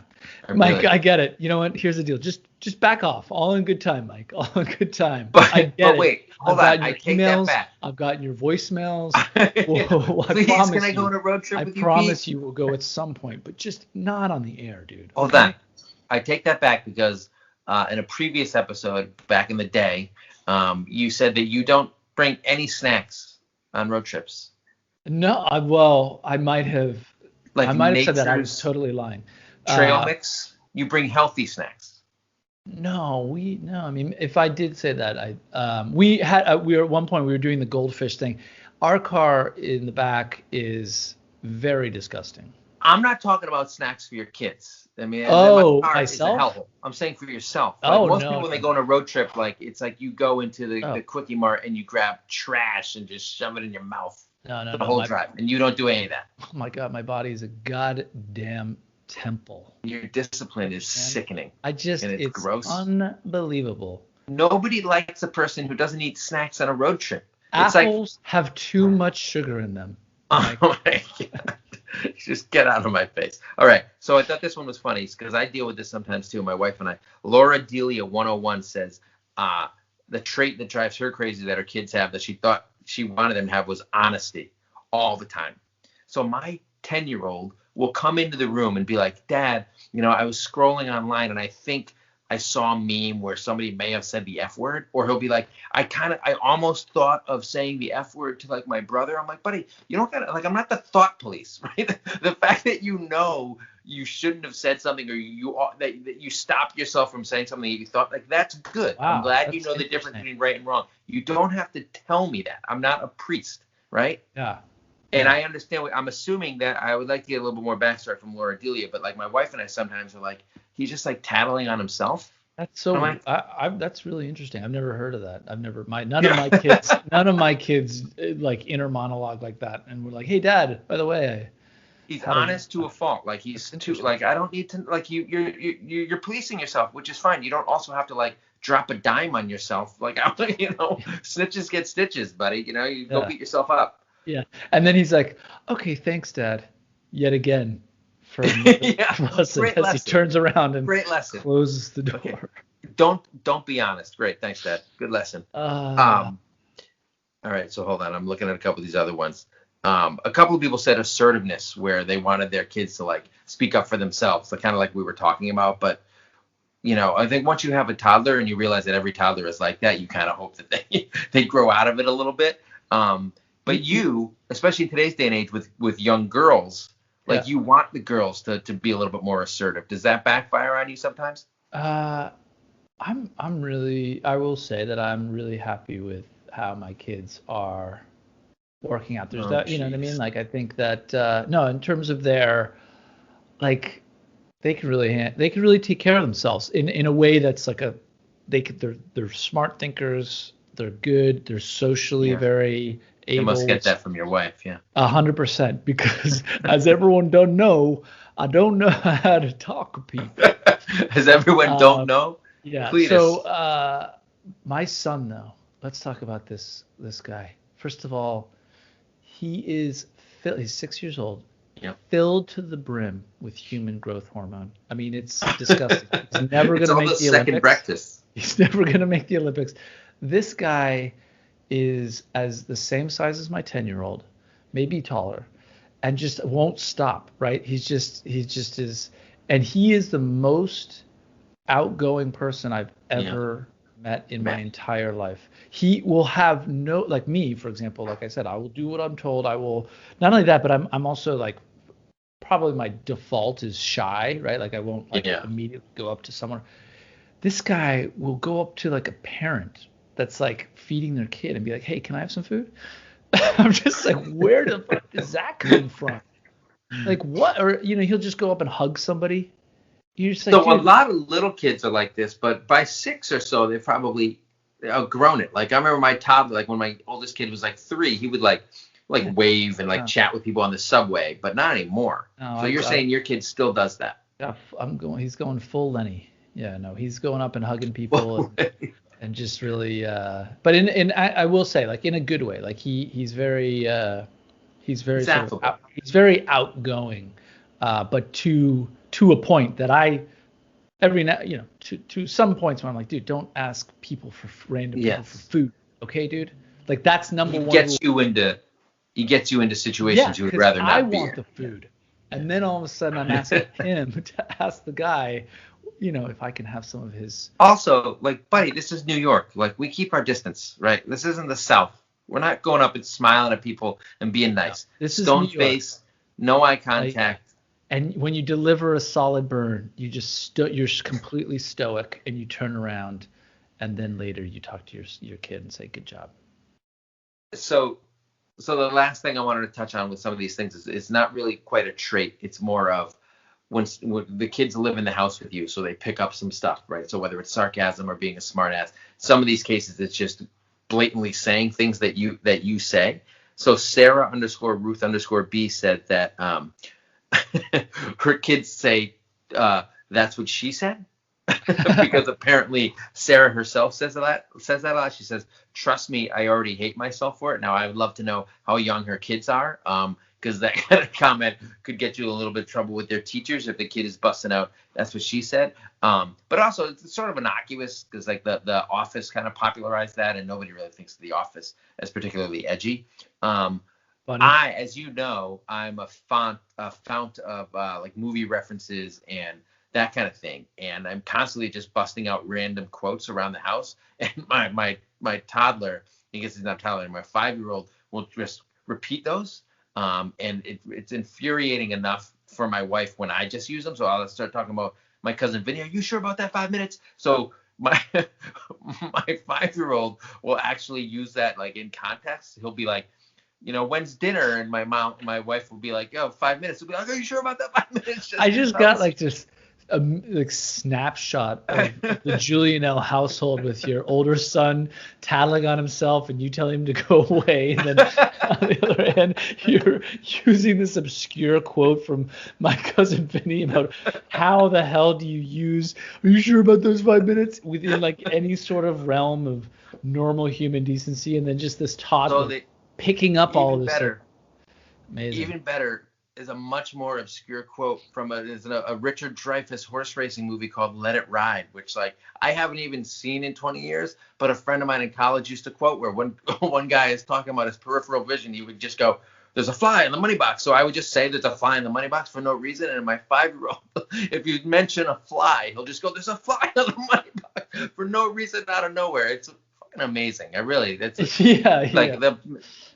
Mike, I get it. You know what? Here's the deal. Just back off. All in good time, Mike. All in good time. But wait, hold on. I take that back. I've gotten your voicemails. Please, can I go on a road trip with you, I promise you we'll go at some point, but just not on the air, dude. Hold on. I take that back because in a previous episode back in the day, you said that you don't bring any snacks on road trips. No, I might have. I might have said that. I was totally lying. Trail mix. You bring healthy snacks. No. I mean, if I did say that, we were at one point we were doing the goldfish thing. Our car in the back is very disgusting. I'm not talking about snacks for your kids. I mean, myself? I'm saying for yourself. Most people when they go on a road trip, it's like you go into the Quickie Mart and you grab trash and just shove it in your mouth. No, the whole drive, and you don't do any of that. Oh my God, my body is a goddamn temple. Your discipline is sickening. It's gross. Unbelievable. Nobody likes a person who doesn't eat snacks on a road trip. Apples have too much sugar in them. Oh my God. Just get out of my face. All right. So I thought this one was funny because I deal with this sometimes too. My wife and I. Laura Delia 101 says the trait that drives her crazy that her kids have that she thought she wanted them to have was honesty all the time. So my 10-year-old will come into the room and be like, Dad, I was scrolling online and I think I saw a meme where somebody may have said the F word, or he'll be like, I almost thought of saying the F word to like my brother. I'm like, buddy, you don't gotta, like, I'm not the thought police, right? The fact that you shouldn't have said something, or that you stopped yourself from saying something that you thought, like, that's good. I'm Wow, glad you that's know the difference interesting. between right and wrong. You don't have to tell me that. I'm not a priest, right? Yeah. And Yeah. I understand. I'm assuming that I would like to get a little bit more backstory from Laura Delia, but like my wife and I sometimes are like, he's just like tattling on himself. That's I'm so like, that's really interesting. I've never heard of that. I've never my you know, none of my kids like inner monologue like that, and we're like, hey Dad, by the way, I he's had a honest to a fault. Like that's he's too interesting. like I don't need to like you're policing yourself, which is fine. You don't also have to like drop a dime on yourself. Like snitches get stitches, buddy. You go Yeah. beat yourself up. Yeah. And then he's like, okay, thanks, Dad, yet again for another Yeah, lesson, great as he lesson. turns around and Great lesson. closes the Okay, door. don't be honest. Great, thanks, Dad. Good lesson. Uh, Um, all right, so hold on. I'm looking at a couple of these other ones. A couple of people said assertiveness, where they wanted their kids to like speak up for themselves, like kind of like we were talking about. But I think once you have a toddler and you realize that every toddler is like that, you kind of hope that they grow out of it a little bit. But you, especially in today's day and age with young girls, yeah. like you want the girls to be a little bit more assertive. Does that backfire on you sometimes? Uh, I'm really I will say that I'm really happy with how my kids are working out. There's Oh, that, you know what I mean? jeez. Like I think that no, in terms of their like they can really take care of themselves in a way that's like they're smart thinkers, they're good, they're socially Yeah, very you must able. get that from your wife. Yeah. 100% because as everyone don't know, I don't know how to talk to people. As everyone don't Uh, know, yeah. So Cletus. my son though, let's talk about this guy. First of all, he's 6 years old, Yeah. filled to the brim with human growth hormone. I mean, it's disgusting. He's never It's going to all make those the second Olympics. breakfasts. He's never going to make the Olympics. This guy is as the same size as my 10-year-old, maybe taller, and just won't stop, right? He just is, and he is the most outgoing person I've Yeah. ever met in my Man. entire life. He will have no, like me, for example, like I said, I will do what I'm told. I will, not only that, but I'm also like, probably my default is shy, right? Like I won't like Yeah. immediately go up to someone. This guy will go up to like a parent that's like feeding their kid and be like, "Hey, can I have some food?" I'm just like, where the fuck is that coming from? Like what? Or he'll just go up and hug somebody. You're just like, So a dude, lot of little kids are like this, but by 6 or so, they've probably outgrown it. Like I remember my toddler, like when my oldest kid was like 3, he would like yeah, wave and like no, chat with people on the subway, but not anymore. no, So you're saying your kid still does that? yeah, I'm going. He's going full Lenny. Yeah, no, he's going up and hugging people and just really. But I will say, like in a good way. Like he's very He's sort of affable. he's very outgoing, but to a point that I every now to some points where I'm like, dude, don't ask people for random people for Yes. food, okay, dude? Like that's number He one gets rule. you into he gets you into Yeah, situations you would because rather I not be want in. the Yeah. food, and then all of a sudden I'm asking him to ask the guy, if I can have some of his. Also, like, buddy, this is New York. Like, we keep our distance, right? This isn't the South. We're not going up and smiling at people and being No, nice. this is New Stone York. face, no eye Like, contact. and when you deliver a solid burn, you're completely stoic, and you turn around, and then later you talk to your kid and say, "Good job." So, so the last thing I wanted to touch on with some of these things is it's not really quite a trait. It's more of when the kids live in the house with you, so they pick up some stuff, right? So whether it's sarcasm or being a smartass, some of these cases it's just blatantly saying things that you say. So Sarah underscore Ruth underscore B said that her kids say that's what she said. because apparently Sarah herself says that a lot. She says, "Trust me, I already hate myself for it." Now I would love to know how young her kids are, because that kind of comment could get you in a little bit of trouble with their teachers if the kid is busting out. That's what she said. But also it's sort of innocuous because like the Office kind of popularized that, and nobody really thinks of the Office as particularly edgy. Funny. As you know, I'm a fount of like movie references and that kind of thing, and I'm constantly just busting out random quotes around the house. And my toddler, I guess he's not a toddler, my 5-year-old will just repeat those, and it's infuriating enough for my wife when I just use them. So I'll start talking about my cousin Vinny. Are you sure about that 5 minutes? So my 5-year-old will actually use that like in context. He'll be like, when's dinner? And my wife will be like, yo, 5 minutes. He'll be like, are you sure about that 5 minutes? I just got like just a like snapshot of the Julian L household with your older son tattling on himself and you tell him to go away, and then on the other hand you're using this obscure quote from my cousin Vinny about how the hell do you use "are you sure about those 5 minutes" within like any sort of realm of normal human decency, and then just this toddler picking up all of this better, amazing. Even better is a much more obscure quote from a Richard Dreyfuss horse racing movie called Let It Ride, which like I haven't even seen in 20 years, but a friend of mine in college used to quote where when one guy is talking about his peripheral vision, he would just go, "There's a fly in the money box." So I would just say there's a fly in the money box for no reason. And my 5-year-old, if you mention a fly, he'll just go, "There's a fly in the money box," for no reason out of nowhere. It's fucking amazing.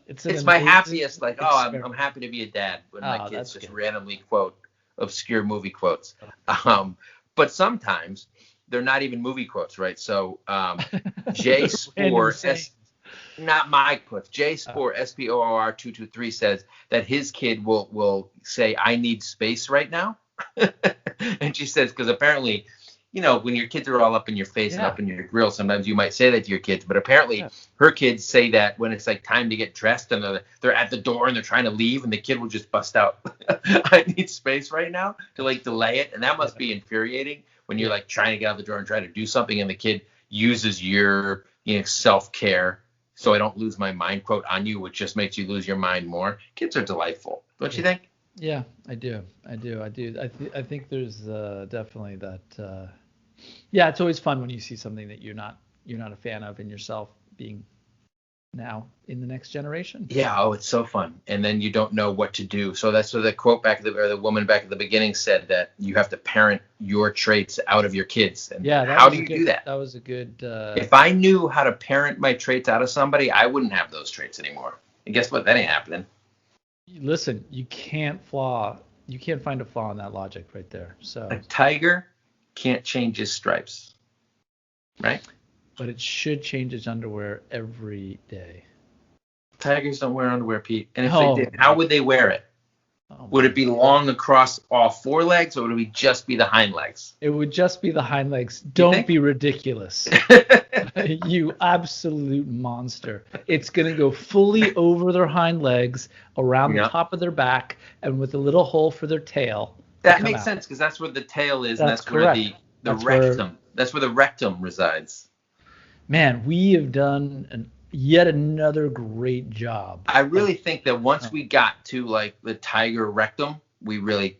It's my happiest, like, I'm happy to be a dad when my kids just randomly quote obscure movie quotes. But sometimes they're not even movie quotes, right? So J Spore, not my quotes. J Spore SPOR 223 says that his kid will say, "I need space right now," and she says because apparently, when your kids are all up in your face and up in your grill, sometimes you might say that to your kids. But apparently her kids say that when it's like time to get dressed and they're at the door and they're trying to leave, and the kid will just bust out, "I need space right now," to like delay it. And that must be infuriating when you're like trying to get out the door and try to do something, and the kid uses your self-care, "so I don't lose my mind" quote on you, which just makes you lose your mind more. Kids are delightful. Don't you think? Yeah, I do. I think there's definitely that. Yeah, it's always fun when you see something that you're not a fan of in yourself being now in the next generation. Yeah, it's so fun. And then you don't know what to do. So that's what the quote the woman back at the beginning said, that you have to parent your traits out of your kids. And how do you do that? That was a good. If I knew how to parent my traits out of somebody, I wouldn't have those traits anymore. And guess what? That ain't happening. Listen, you can't find a flaw in that logic right there. So a tiger can't change his stripes, right? But it should change its underwear every day. Tigers don't wear underwear, Pete. And if they did, how would they wear it? Would it be long across all four legs, or would it just be the hind legs? It would just be the hind legs. Don't be ridiculous. You absolute monster. It's going to go fully over their hind legs, around the top of their back, and with a little hole for their tail. That makes sense, because that's where the tail is, and that's where the rectum. That's where the rectum resides. Man, we have done yet another great job. I really think that once we got to like the tiger rectum, we really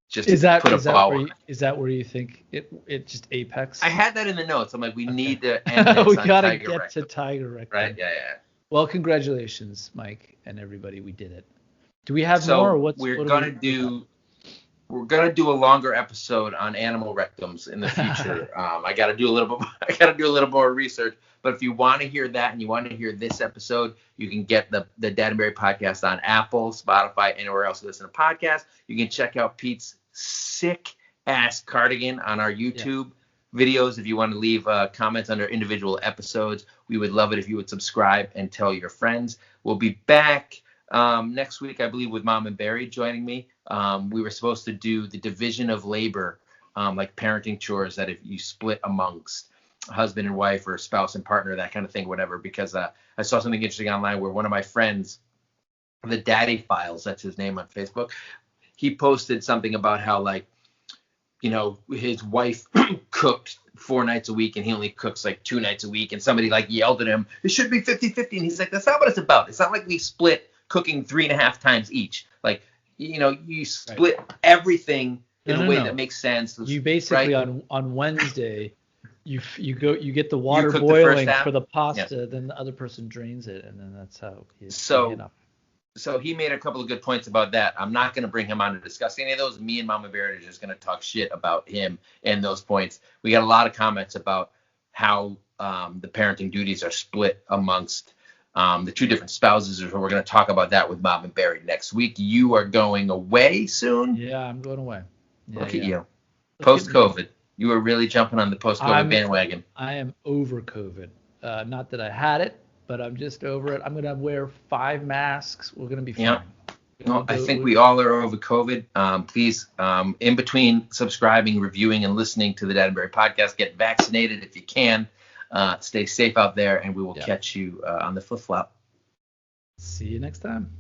just put a bow on it. Is that where you think it just apex? I had that in the notes. I'm like, we need to end this we on gotta tiger get rectum. to tiger rectum. Right? Yeah. Well, congratulations, Mike and everybody. We did it. Do we have more? Or We're gonna do a longer episode on animal rectums in the future. I gotta do a little more research. But if you want to hear that and you want to hear this episode, you can get the Dad and Barry podcast on Apple, Spotify, anywhere else you listen to podcasts. You can check out Pete's sick ass cardigan on our YouTube videos. If you want to leave comments under individual episodes, we would love it if you would subscribe and tell your friends. We'll be back next week, I believe, with Mom and Barry joining me. We were supposed to do the division of labor, like parenting chores that if you split amongst husband and wife or spouse and partner, that kind of thing, whatever, because I saw something interesting online where one of my friends, the Daddy Files, that's his name on Facebook, he posted something about how like his wife cooked 4 nights a week and he only cooks like 2 nights a week, and somebody like yelled at him, it should be 50-50, and he's like, that's not what it's about. It's not like we split cooking 3.5 times each. Like, you split everything in a way that makes sense. You basically, right? on Wednesday, you get the water cook the boiling first half. for the pasta, Yeah. then the other person drains it, and then that's how So he made a couple of good points about that. I'm not going to bring him on to discuss any of those. Me and Mama Bear are just going to talk shit about him and those points. We got a lot of comments about how the parenting duties are split amongst the two different spouses. So we're going to talk about that with Mom and Barry next week. You are going away soon? Yeah, I'm going away. Look at you. Post-COVID. You were really jumping on the post-COVID bandwagon. I am over COVID. Not that I had it, but I'm just over it. I'm going to wear 5 masks. We're going to be fine. Yeah. No, I think we all are over COVID. Please, in between subscribing, reviewing, and listening to the Dad and Barry podcast, get vaccinated if you can. Stay safe out there, and we will catch you on the flip-flop. See you next time.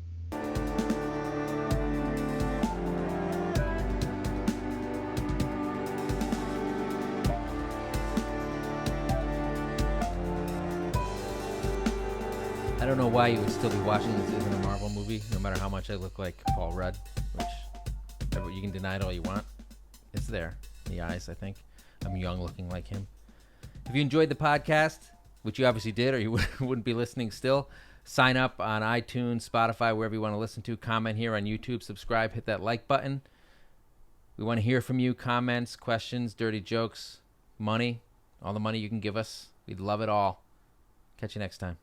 I don't know why you would still be watching this isn't a Marvel movie, no matter how much I look like Paul Rudd, which you can deny it all you want. It's there in the eyes, I think. I'm young looking like him. If you enjoyed the podcast, which you obviously did or you wouldn't be listening still, sign up on iTunes, Spotify, wherever you want to listen to. Comment here on YouTube, subscribe, hit that like button. We want to hear from you. Comments, questions, dirty jokes, money, all the money you can give us. We'd love it all. Catch you next time.